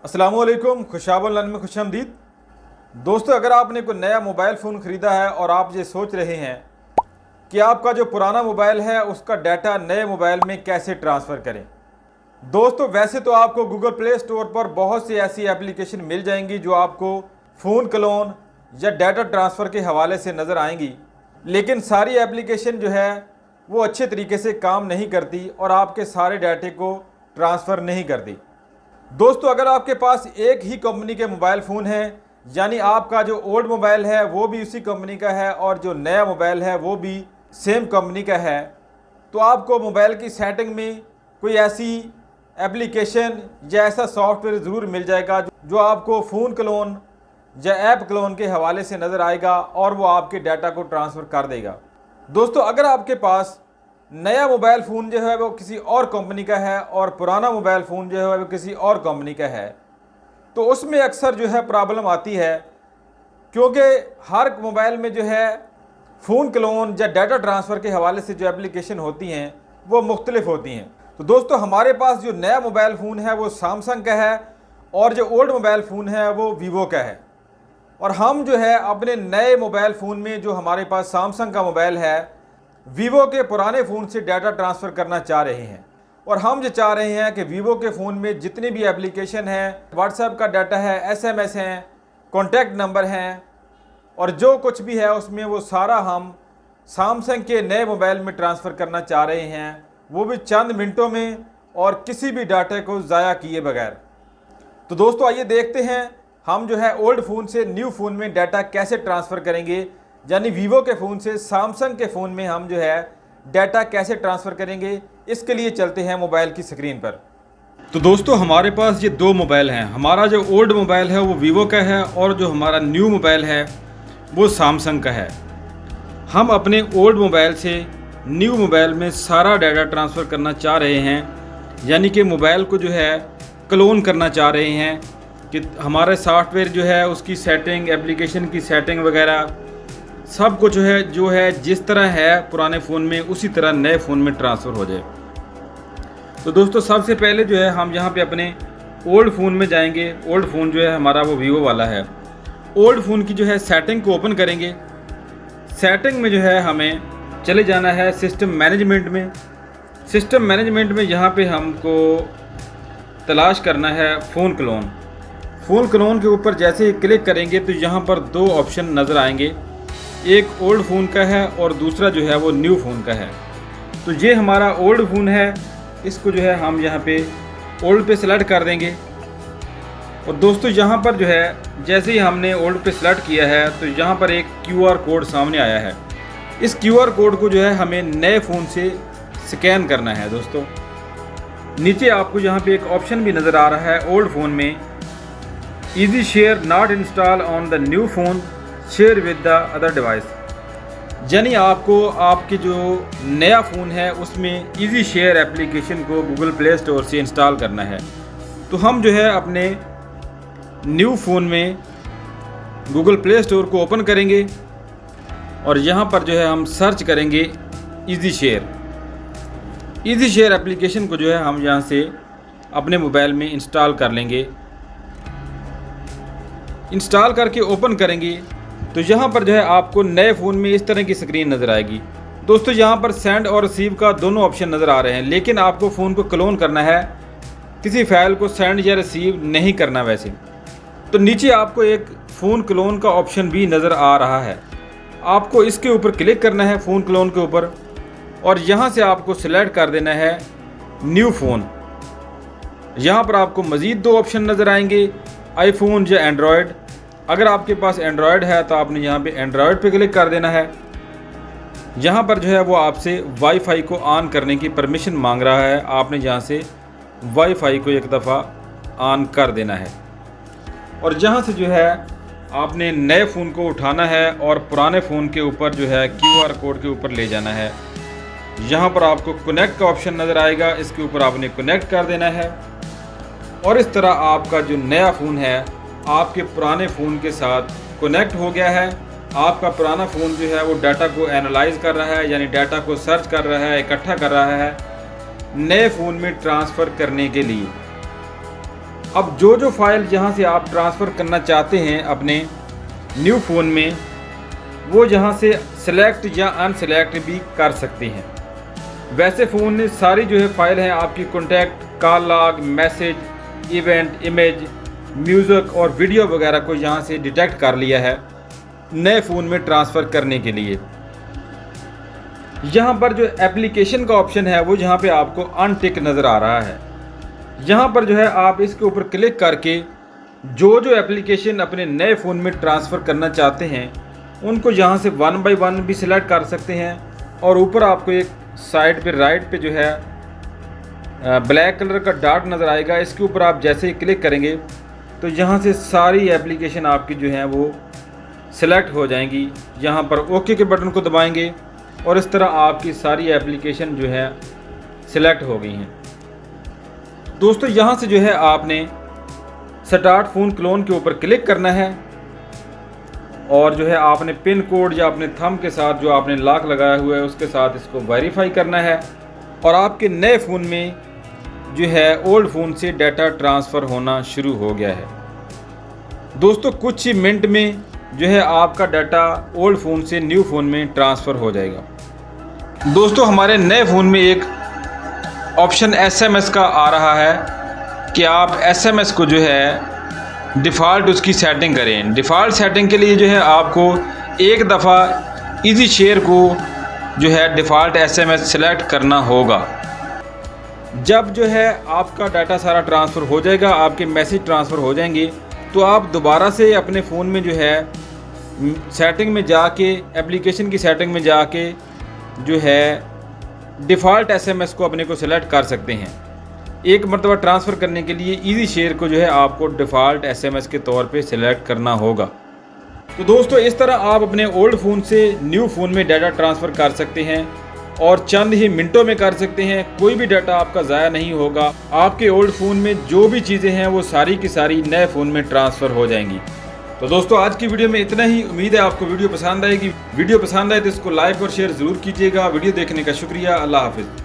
अस्सलामुअलैकुम, खुशाबल में खुशामदीद। दोस्तों, अगर आपने कोई नया मोबाइल फ़ोन ख़रीदा है और आप ये सोच रहे हैं कि आपका जो पुराना मोबाइल है उसका डाटा नए मोबाइल में कैसे ट्रांसफ़र करें। दोस्तों, वैसे तो आपको गूगल प्ले स्टोर पर बहुत सी ऐसी एप्लीकेशन मिल जाएंगी जो आपको फ़ोन क्लोन या डाटा ट्रांसफ़र के हवाले से नज़र आएंगी, लेकिन सारी एप्लीकेशन जो है वो अच्छे तरीके से काम नहीं करती और आपके सारे डाटे को ट्रांसफ़र नहीं करती। दोस्तों, अगर आपके पास एक ही कंपनी के मोबाइल फ़ोन है, यानी आपका जो ओल्ड मोबाइल है वो भी उसी कंपनी का है और जो नया मोबाइल है वो भी सेम कंपनी का है, तो आपको मोबाइल की सेटिंग में कोई ऐसी एप्लीकेशन या ऐसा सॉफ्टवेयर ज़रूर मिल जाएगा जो आपको फ़ोन क्लोन या ऐप क्लोन के हवाले से नज़र आएगा और वो आपके डाटा को ट्रांसफ़र कर देगा। दोस्तों, अगर आपके पास नया मोबाइल फ़ोन जो है वो किसी और कंपनी का है और पुराना मोबाइल फ़ोन जो है वो किसी और कंपनी का है, तो उसमें अक्सर जो है प्रॉब्लम आती है, क्योंकि हर मोबाइल में जो है फ़ोन क्लोन या डाटा ट्रांसफ़र के हवाले से जो एप्लीकेशन होती हैं वो मुख्तलिफ होती हैं। तो दोस्तों, हमारे पास जो नया मोबाइल फ़ोन है वो सैमसंग का है और जो ओल्ड मोबाइल फ़ोन है वो वीवो का है, और हम जो है अपने नए मोबाइल फ़ोन में जो हमारे पास सैमसंग का मोबाइल है वीवो के पुराने फ़ोन से डाटा ट्रांसफ़र करना चाह रहे हैं। और हम जो चाह रहे हैं कि वीवो के फ़ोन में जितनी भी एप्लीकेशन हैं, व्हाट्सएप का डाटा है, एसएमएस हैं, कॉन्टैक्ट नंबर हैं और जो कुछ भी है उसमें वो सारा हम सैमसंग के नए मोबाइल में ट्रांसफ़र करना चाह रहे हैं, वो भी चंद मिनटों में और किसी भी डाटे को ज़ाया किए बगैर। तो दोस्तों, आइए देखते हैं हम जो है ओल्ड फ़ोन से न्यू फ़ोन में डाटा कैसे ट्रांसफ़र करेंगे, यानी वीवो के फ़ोन से सैमसंग के फ़ोन में हम जो है डाटा कैसे ट्रांसफ़र करेंगे। इसके लिए चलते हैं मोबाइल की स्क्रीन पर। तो दोस्तों, हमारे पास ये दो मोबाइल हैं। हमारा जो ओल्ड मोबाइल है वो वीवो का है और जो हमारा न्यू मोबाइल है वो सैमसंग का है। हम अपने ओल्ड मोबाइल से न्यू मोबाइल में सारा डाटा ट्रांसफ़र करना चाह रहे हैं, यानी कि मोबाइल को जो है क्लोन करना चाह रहे हैं कि हमारे सॉफ्टवेयर जो है उसकी सेटिंग, एप्लीकेशन की सेटिंग वगैरह सब कुछ जो है जिस तरह है पुराने फ़ोन में उसी तरह नए फ़ोन में ट्रांसफ़र हो जाए। तो दोस्तों, सबसे पहले जो है हम यहाँ पे अपने ओल्ड फ़ोन में जाएंगे। ओल्ड फ़ोन जो है हमारा वो वीवो वाला है। ओल्ड फ़ोन की जो है सेटिंग को ओपन करेंगे। सेटिंग में जो है हमें चले जाना है सिस्टम मैनेजमेंट में। सिस्टम मैनेजमेंट में यहाँ पे हमको तलाश करना है फ़ोन क्लोन। फ़ोन क्लोन के ऊपर जैसे ही क्लिक करेंगे तो यहाँ पर दो ऑप्शन नज़र आएंगे, एक ओल्ड फ़ोन का है और दूसरा जो है वो न्यू फ़ोन का है। तो ये हमारा ओल्ड फ़ोन है, इसको जो है हम यहाँ पे ओल्ड पे सेलेक्ट कर देंगे। और दोस्तों, यहाँ पर जो है जैसे ही हमने ओल्ड पे सेलेक्ट किया है तो यहाँ पर एक QR कोड सामने आया है। इस QR कोड को जो है हमें नए फ़ोन से स्कैन करना है। दोस्तों, नीचे आपको यहाँ पे एक ऑप्शन भी नज़र आ रहा है ओल्ड फ़ोन में, easy share not install on the new phone, share with the other device. यानी आपको आपके जो नया फ़ोन है उसमें ईजी शेयर एप्लीकेशन को गूगल प्ले स्टोर से इंस्टॉल करना है। तो हम जो है अपने न्यू फ़ोन में गूगल प्ले स्टोर को ओपन करेंगे और यहाँ पर जो है हम सर्च करेंगे easy share. Easy share application को जो है हम यहाँ से अपने मोबाइल में इंस्टॉल कर लेंगे। इंस्टॉल करके ओपन करेंगे तो यहाँ पर जो है आपको नए फ़ोन में इस तरह की स्क्रीन नज़र आएगी। दोस्तों, यहाँ पर सेंड और रिसीव का दोनों ऑप्शन नज़र आ रहे हैं, लेकिन आपको फ़ोन को क्लोन करना है, किसी फाइल को सेंड या रिसीव नहीं करना वैसे। तो नीचे आपको एक फ़ोन क्लोन का ऑप्शन भी नज़र आ रहा है, आपको इसके ऊपर क्लिक करना है फ़ोन क्लोन के ऊपर और यहाँ से आपको सिलेक्ट कर देना है न्यू फ़ोन। यहाँ पर आपको मज़ीद दो ऑप्शन नज़र आएंगे, आईफोन या एंड्रॉयड। अगर आपके पास एंड्रॉयड है तो आपने यहाँ पे एंड्रॉयड पे क्लिक कर देना है। यहाँ पर जो है वो आपसे वाईफाई को ऑन करने की परमिशन मांग रहा है, आपने यहाँ से वाईफाई को एक दफ़ा ऑन कर देना है और यहाँ से जो है आपने नए फ़ोन को उठाना है और पुराने फ़ोन के ऊपर जो है QR कोड के ऊपर ले जाना है। यहाँ पर आपको कनेक्ट का ऑप्शन नज़र आएगा, इसके ऊपर आपने कनेक्ट कर देना है और इस तरह आपका जो नया फ़ोन है आपके पुराने फ़ोन के साथ कनेक्ट हो गया है। आपका पुराना फ़ोन जो है वो डाटा को एनालाइज कर रहा है, यानी डाटा को सर्च कर रहा है, इकट्ठा कर रहा है नए फ़ोन में ट्रांसफ़र करने के लिए। अब जो फाइल जहाँ से आप ट्रांसफ़र करना चाहते हैं अपने न्यू फ़ोन में, वो जहाँ से सेलेक्ट या अनसेलेक्ट भी कर सकते हैं। वैसे फ़ोन ने सारी फाइल हैं आपकी contact, call log, message, event, image, music और वीडियो वगैरह को यहाँ से डिटेक्ट कर लिया है नए फ़ोन में ट्रांसफ़र करने के लिए। यहाँ पर जो एप्लीकेशन का ऑप्शन है वो यहाँ पे आपको अनटिक नज़र आ रहा है। यहाँ पर आप इसके ऊपर क्लिक करके जो एप्लीकेशन अपने नए फ़ोन में ट्रांसफ़र करना चाहते हैं उनको यहाँ से 1 बाय 1 भी सिलेक्ट कर सकते हैं। और ऊपर आपको एक साइड पे राइट पे ब्लैक कलर का डॉट नज़र आएगा। इसके ऊपर आप जैसे ही क्लिक करेंगे तो यहाँ से सारी एप्लीकेशन आपकी वो सिलेक्ट हो जाएंगी। यहाँ पर ओके के बटन को दबाएंगे और इस तरह आपकी सारी एप्लीकेशन सिलेक्ट हो गई हैं। दोस्तों यहाँ से आपने स्टार्ट फ़ोन क्लोन के ऊपर क्लिक करना है और आपने पिन कोड या अपने थंब के साथ जो आपने लॉक लगाया हुआ है उसके साथ इसको वेरीफाई करना है और आपके नए फ़ोन में ओल्ड फ़ोन से डाटा ट्रांसफ़र होना शुरू हो गया है। दोस्तों कुछ ही मिनट में आपका डाटा ओल्ड फ़ोन से न्यू फ़ोन में ट्रांसफ़र हो जाएगा। दोस्तों हमारे नए फ़ोन में एक ऑप्शन SMS का आ रहा है कि आप SMS को डिफ़ॉल्ट उसकी सेटिंग करें। डिफ़ॉल्ट सेटिंग के लिए आपको एक दफ़ा इजी शेयर को डिफ़ॉल्ट SMS सेलेक्ट करना होगा। जब आपका डाटा सारा ट्रांसफ़र हो जाएगा, आपके मैसेज ट्रांसफ़र हो जाएंगे, तो आप दोबारा से अपने फ़ोन में सेटिंग में जाके, एप्लीकेशन की सेटिंग में जाके डिफ़ॉल्ट SMS को अपने को सिलेक्ट कर सकते हैं। एक मरतबा ट्रांसफ़र करने के लिए इजी शेयर को आपको डिफ़ॉल्ट SMS के तौर पे सिलेक्ट करना होगा। तो दोस्तों इस तरह आप अपने ओल्ड फ़ोन से न्यू फ़ोन में डाटा ट्रांसफ़र कर सकते हैं और चंद ही मिनटों में कर सकते हैं। कोई भी डाटा आपका ज़ाया नहीं होगा। आपके ओल्ड फ़ोन में जो भी चीज़ें हैं वो सारी की सारी नए फ़ोन में ट्रांसफ़र हो जाएंगी। तो दोस्तों आज की वीडियो में इतना ही। उम्मीद है आपको वीडियो पसंद आएगी। वीडियो पसंद आए तो इसको लाइक और शेयर ज़रूर कीजिएगा। वीडियो देखने का शुक्रिया। अल्लाह हाफ़िज़।